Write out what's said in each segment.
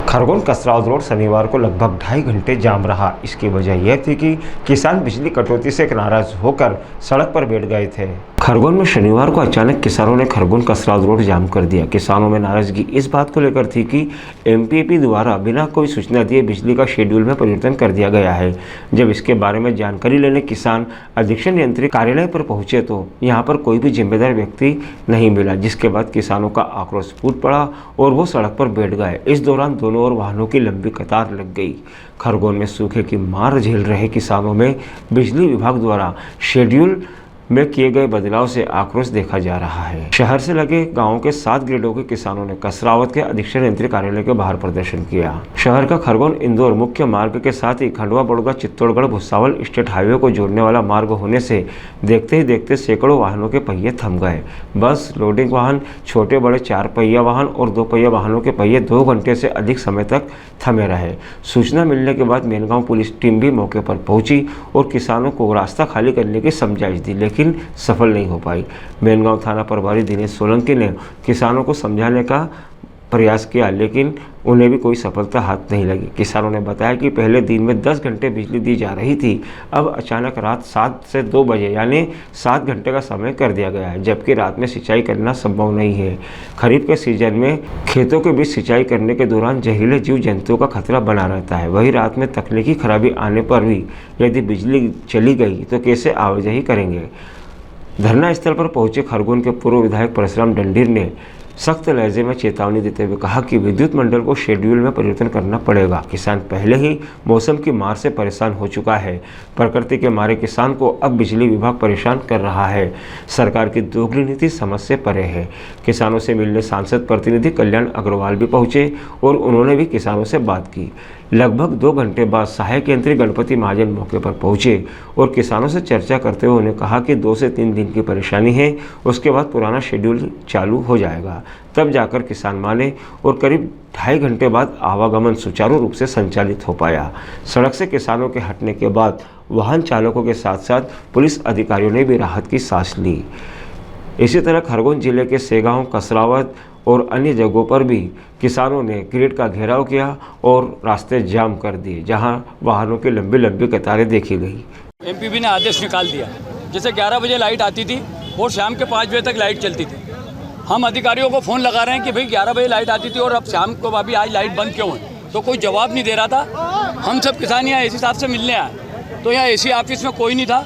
Khargone Kasrawad road शनिवार को लगभग 2.5 घंटे जाम रहा। इसकी वजह यह थी कि किसान बिजली कटौती से नाराज होकर सड़क पर बैठ गए थे। खरगोन में शनिवार को अचानक किसानों ने खरगोन कसरावद रोड जाम कर दिया। किसानों में नाराजगी इस बात को लेकर थी कि एमपीपी द्वारा बिना कोई सूचना दिए बिजली का शेड्यूल में परिवर्तन कर दिया गया है। जब इसके बारे में जानकारी लेने किसान अधीक्षण नियंत्री कार्यालय पर पहुंचे तो यहाँ पर कोई भी जिम्मेदार व्यक्ति नहीं मिला, जिसके बाद किसानों का आक्रोश फूट पड़ा और वो सड़क पर बैठ गए। इस दौरान दोनों ओर वाहनों की लंबी कतार लग गई। खरगोन में सूखे की मार झेल रहे किसानों में बिजली विभाग द्वारा शेड्यूल में किए गए बदलाव से आक्रोश देखा जा रहा है। शहर से लगे गांवों के 7 ग्रेडों के किसानों ने कसरावद के अधीक्षण यंत्री कार्यालय के बाहर प्रदर्शन किया। शहर का खरगोन इंदौर मुख्य मार्ग के साथ ही खंडवा बड़ौदा चित्तौड़गढ़ भुसावल स्टेट हाईवे को जोड़ने वाला मार्ग होने से देखते ही देखते सैकड़ों वाहनों के पहिए थम गए। बस, लोडिंग वाहन, छोटे बड़े 4 पहिया वाहन और 2 पहिया वाहनों के पहिए 2 घंटे से अधिक समय तक थमे रहे। सूचना मिलने के बाद मेनगांव पुलिस टीम भी मौके पर पहुंची और किसानों को रास्ता खाली करने की समझाइश दी, लेकिन सफल नहीं हो पाई। मेनगांव थाना प्रभारी दिनेश सोलंकी ने किसानों को समझाने का प्रयास किया, लेकिन उन्हें भी कोई सफलता हाथ नहीं लगी। किसानों ने बताया कि पहले दिन में 10 घंटे बिजली दी जा रही थी, अब अचानक रात 7 से 2 बजे यानी 7 घंटे का समय कर दिया गया है, जबकि रात में सिंचाई करना संभव नहीं है। खरीफ के सीजन में खेतों के बीच सिंचाई करने के दौरान जहरीले जीव जंतुओं का खतरा बना रहता है। वहीं रात में तकनीकी खराबी आने पर भी यदि बिजली चली गई तो कैसे आवाजाही करेंगे। धरना स्थल पर पहुंचे खरगोन के पूर्व विधायक परशुराम डंडीर ने सख्त लहजे में चेतावनी देते हुए कहा कि विद्युत मंडल को शेड्यूल में परिवर्तन करना पड़ेगा। किसान पहले ही मौसम की मार से परेशान हो चुका है। प्रकृति के मारे किसान को अब बिजली विभाग परेशान कर रहा है। सरकार की दोगली नीति समझ से परे है। किसानों से मिलने सांसद प्रतिनिधि कल्याण अग्रवाल भी पहुंचे और उन्होंने भी किसानों से बात की। लगभग 2 घंटे बाद सहायक यंत्री गणपति महाजन मौके पर पहुंचे और किसानों से चर्चा करते हुए उन्हें कहा कि 2 से 3 दिन की परेशानी है, उसके बाद पुराना शेड्यूल चालू हो जाएगा। तब जाकर किसान माने और करीब 2.5 घंटे बाद आवागमन सुचारू रूप से संचालित हो पाया। सड़क से किसानों के हटने के बाद वाहन चालकों के साथ साथ पुलिस अधिकारियों ने भी राहत की सांस ली। इसी तरह खरगोन जिले के सेगांव, कसरावद और अन्य जगहों पर भी किसानों ने ग्रिड का घेराव किया और रास्ते जाम कर दिए, जहां वाहनों की लंबी लंबी कतारें देखी गई। एमपीपी ने आदेश निकाल दिया, जैसे 11 बजे लाइट आती थी और शाम के 5 बजे तक लाइट चलती थी। हम अधिकारियों को फ़ोन लगा रहे हैं कि भाई 11 बजे लाइट आती थी और अब शाम को अभी आज लाइट बंद क्यों है, तो कोई जवाब नहीं दे रहा था। हम सब किसान यहाँ एसी साहब से मिलने आए, तो यहाँ एसी ऑफिस में कोई नहीं था।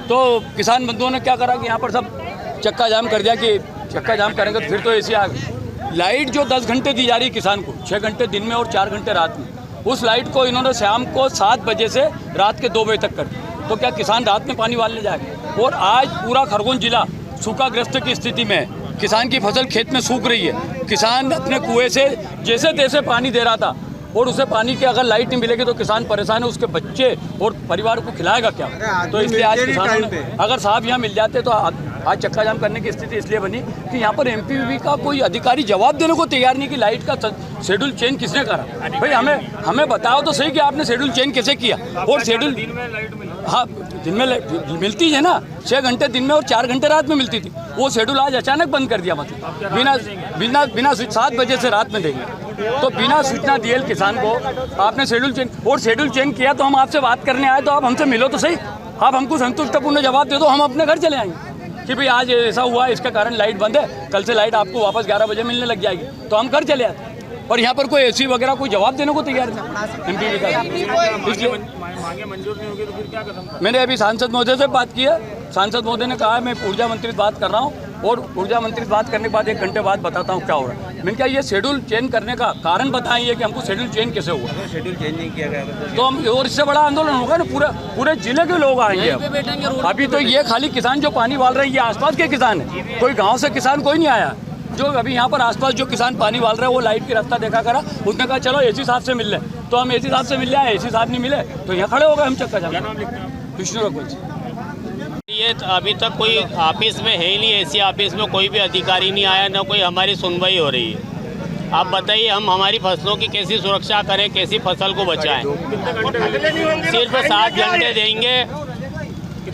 तो किसान बंधुओं ने क्या करा कि यहाँ पर सब चक्का जाम कर दिया कि चक्का जाम करेंगे तो फिर तो एसी आ गई। लाइट जो 10 घंटे दी जा रही है किसान को, 6 घंटे दिन में और 4 घंटे रात में, उस लाइट को इन्होंने शाम को 7 बजे से रात के 2 बजे तक कर दी। तो क्या किसान रात में पानी वालने जाएगा? और आज पूरा खरगोन जिला सूखाग्रस्त की स्थिति में है। किसान की फसल खेत में सूख रही है। किसान अपने कुएं से जैसे तैसे पानी दे रहा था और उसे पानी की अगर लाइट नहीं मिलेगी तो किसान परेशान है, उसके बच्चे और परिवार को खिलाएगा क्या? तो इसलिए आज किसानों ने, अगर साहब यहाँ मिल जाते तो आज चक्का जाम करने की स्थिति इसलिए बनी कि यहाँ पर एमपीपी का कोई अधिकारी जवाब देने को तैयार नहीं कि लाइट का शेड्यूल चेंज किसने करा। भाई हमें बताओ तो सही कि आपने शेड्यूल चेंज कैसे किया। और शेड्यूल हाँ दिन में मिलती है ना, 6 घंटे दिन में और 4 घंटे रात में मिलती थी, वो शेड्यूल आज अचानक बंद कर दिया। मतलब बिना 7 बजे से रात में देंगे, तो बिना सूचना दिए किसान को आपने शेड्यूल चेंज, और शेड्यूल चेंज किया तो हम आपसे बात करने आए तो आप हमसे मिलो तो सही, आप हमको संतुष्टपूर्ण जवाब दे दो, हम अपने घर चले आएंगे कि भाई आज ऐसा हुआ, इसके कारण लाइट बंद है, कल से लाइट आपको वापस 11 बजे मिलने लग जाएगी, तो हम घर चले आते। और यहाँ पर कोई एसी वगैरह कोई जवाब देने को तैयार नहीं एमपीपी का। इसलिए मंजूर नहीं होगी तो फिर क्या कदम? मैंने अभी सांसद महोदय से बात की है। सांसद महोदय ने कहा मैं ऊर्जा मंत्री से बात कर रहा हूँ और ऊर्जा मंत्री से बात करने के बाद 1 घंटे बाद बताता हूँ क्या हो रहा है। मैंने कहा ये शेड्यूल चेंज करने का कारण बताइए कि हमको शेड्यूल चेंज कैसे हुआ। शेड्यूल चेंज नहीं किया गया तो हम, और इससे बड़ा आंदोलन होगा ना, पूरे जिले के लोग आएंगे। अभी तो ये खाली किसान जो पानी वाल रहे हैं ये आसपास के किसान है, कोई गाँव से किसान कोई नहीं आया। जो अभी यहाँ पर आसपास जो किसान पानी वाल रहे हैं वो लाइट की रास्ता देखा करा, उसने कहा चलो एसी साहब से मिल ले, तो हम एसी साहब से मिल रहे, एसी साहब नहीं मिले तो यहाँ खड़े हो गए हम चक्का जाम। विष्णु रघुवंशी। ये अभी तक कोई ऑफिस में है ही नहीं, एसी ऑफिस में कोई भी अधिकारी नहीं आया, ना कोई हमारी सुनवाई हो रही है। आप बताइए हम हमारी फसलों की कैसी सुरक्षा करें, कैसी फसल को बचाएं? सिर्फ 7 घंटे देंगे,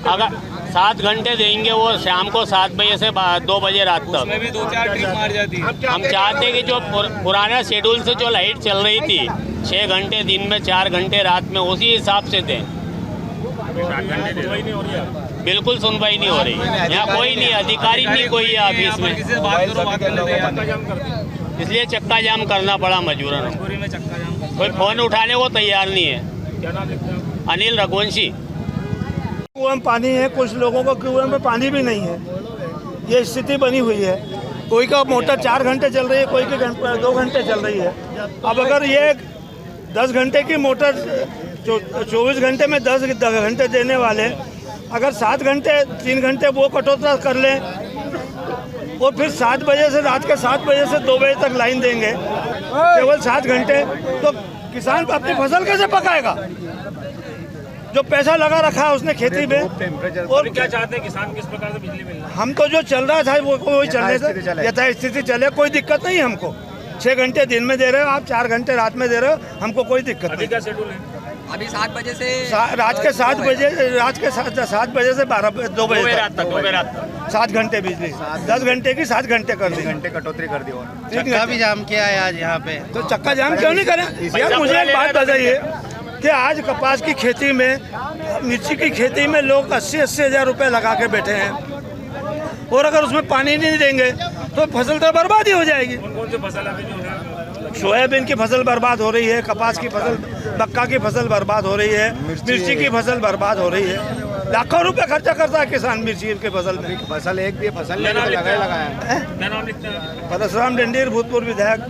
अगर 7 घंटे देंगे वो शाम को 7 बजे से 2 बजे रात तक। उसमें भी 2-4 ट्रिप मार जाती है। हम चाहते हैं कि जो पुराना शेड्यूल से जो लाइट चल रही थी 6 घंटे दिन में 4 घंटे रात में, उसी हिसाब से दें। बिल्कुल सुनवाई नहीं हो रही, यहाँ कोई नहीं, अधिकारी नहीं कोई है ऑफिस में, इसलिए चक्का जाम करना पड़ा मजबूरन। कोई फ़ोन उठाने को तैयार नहीं है। अनिल रघुवंशी। कुएं में पानी है, कुछ लोगों को कुएं में पानी भी नहीं है, ये स्थिति बनी हुई है। कोई का मोटर 4 घंटे चल रही है, कोई की 2 घंटे चल रही है। अब अगर ये 10 घंटे की मोटर 24 घंटे में 10 घंटे देने वाले अगर 7 घंटे 3 घंटे वो कटौती कर लें और फिर 7 बजे से रात के 7 बजे से 2 बजे तक लाइन देंगे केवल 7 घंटे, तो किसान अपनी फसल कैसे पकाएगा? जो पैसा लगा रखा है उसने खेती में। और क्या चाहते हैं किसान, किस प्रकार से बिजली मिल रहा है? हम तो जो चल रहा था वो वही चलने से यथास्थिति चले, कोई दिक्कत नहीं हमको। 6 घंटे दिन में दे रहे हो आप, 4 घंटे रात में दे रहे हो, हमको कोई दिक्कत नहीं। क्या शेड्यूल है? अभी 7 बजे से रात के 7 बजे से 2 बजे तक 7 घंटे बिजली, 10 घंटे की 7 घंटे कर दी, घंटे कटौती कर दी। और चक्का भी जाम किया है आज यहाँ पे। तो चक्का जाम क्यों नहीं करें? यार मुझे एक बात बताइए कि आज कपास की खेती में, मिर्ची की खेती में लोग 80-80 हज़ार रुपये लगा के बैठे हैं, और अगर उसमें पानी नहीं देंगे तो फसल तो बर्बाद ही हो जाएगी। कौन सी फसल अभी जो है? सोयाबीन की फसल बर्बाद हो रही है, कपास की फसल, मक्का की फसल बर्बाद हो रही है, मिर्ची की फसल बर्बाद हो रही है। लाखों रुपए खर्चा करता है किसान मिर्ची की फसल में। फसल एक भी फसल नहीं लगाया। क्या नाम लिखते हैं? परशुराम डंडीर, भूतपूर्व विधायक।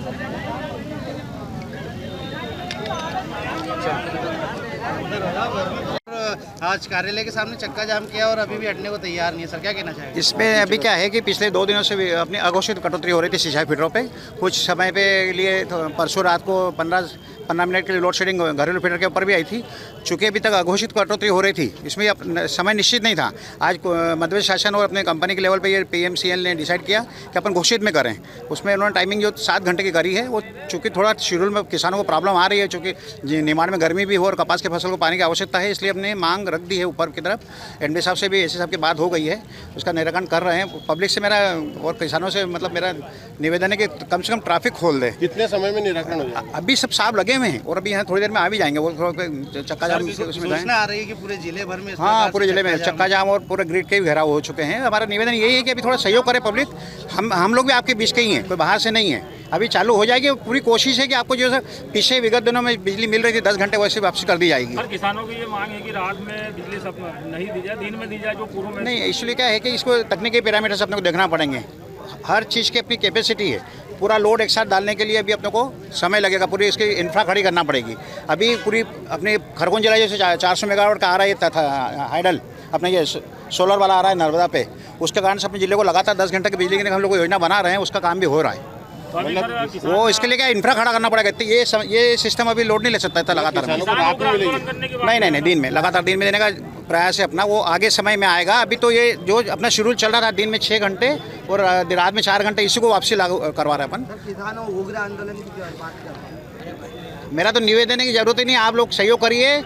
आज कार्यालय के सामने चक्का जाम किया और अभी भी हटने को तैयार नहीं है। सर क्या कहना चाहेंगे? इसमें अभी क्या है कि पिछले 2 दिनों से अपनी अघोषित कटौती हो रही थी सिंचाई फीडरों पे। कुछ समय पे लिए तो परसों रात को 15 मिनट के लिए लोड शेडिंग घरेलू फीडर के ऊपर भी आई थी। चूँकि अभी तक अघोषित कटौती हो रही थी, इसमें समय निश्चित नहीं था। आज मध्य प्रदेश शासन और अपने कंपनी के लेवल पे ये PMCL ने डिसाइड किया कि अपन घोषित में करें। उसमें उन्होंने टाइमिंग जो 7 घंटे की करी है, वो चूँकि थोड़ा शेड्यूल में किसानों को प्रॉब्लम आ रही है, चूँकि निमाड़ में गर्मी भी हो और कपास की फसल को पानी की आवश्यकता है, इसलिए हमने मांग रख दी है ऊपर की तरफ। एनडी साहब से भी, एसी साहब की बात हो गई है, उसका निराकरण कर रहे हैं। पब्लिक से मेरा और किसानों से मतलब मेरा निवेदन है कि कम से कम ट्रैफिक खोल दे। कितने समय में निराकरण हो जाएगा? अभी सब साहब लगे हुए हैं और अभी यहाँ थोड़ी देर में आ भी जाएंगे। वो थोड़ा चक्का जाम उसमें आ रही है कि पूरे जिले भर में, हाँ पूरे जिले में चक्का जाम और पूरे ग्रिड के भी घेराव हो चुके हैं। हमारा निवेदन यही है कि अभी थोड़ा सहयोग करे पब्लिक। हम लोग भी आपके बीच के ही हैं, कोई बाहर से नहीं है। अभी चालू हो जाएगी, पूरी कोशिश है कि आपको जो है पिछले विगत दिनों में बिजली मिल रही थी 10 घंटे, वैसे वापसी कर दी जाएगी। सर किसानों की ये मांग है कि रात में बिजली सब नहीं दी जाए, दिन में दी जाए, जो पूर्व में नहीं, इसलिए क्या है कि इसको तकनीकी पैरामीटर्स अपने को देखना पड़ेंगे। हर चीज़ की अपनी कैपेसिटी है। पूरा लोड एक साथ डालने के लिए अभी अपने को समय लगेगा, पूरी इसकी इंफ्रा खड़ी करना पड़ेगी। अभी पूरी अपने खरगोन जिला जैसे 400 मेगावाट का आ रहा है हाइडल, अपने ये सोलर वाला आ रहा है नर्मदा पे, उसके कारण से अपने जिले को लगातार 10 घंटे की बिजली की हम लोग योजना बना रहे हैं, उसका काम भी हो रहा है। वो इसके लिए क्या इंफ्रा खड़ा करना पड़ेगा। ये सिस्टम अभी लोड नहीं ले सकता था लगातार। नहीं, दिन में लगातार दिन में देने का प्रयास है अपना, वो आगे समय में आएगा। अभी तो ये जो अपना शेड्यूल चल रहा था दिन में 6 घंटे और रात में 4 घंटे, इसी को वापसी लागू करवा रहे हैं अपन। किसानों उग्र आंदोलन की बात कर रहे हैं। मेरा तो निवेदन है कि जरूरत ही नहीं, आप लोग सहयोग करिए।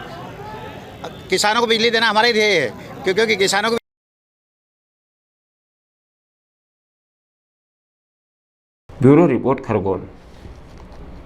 किसानों को बिजली देना हमारा ही ध्येय है, क्योंकि किसानों को। Bureau report, Khargone.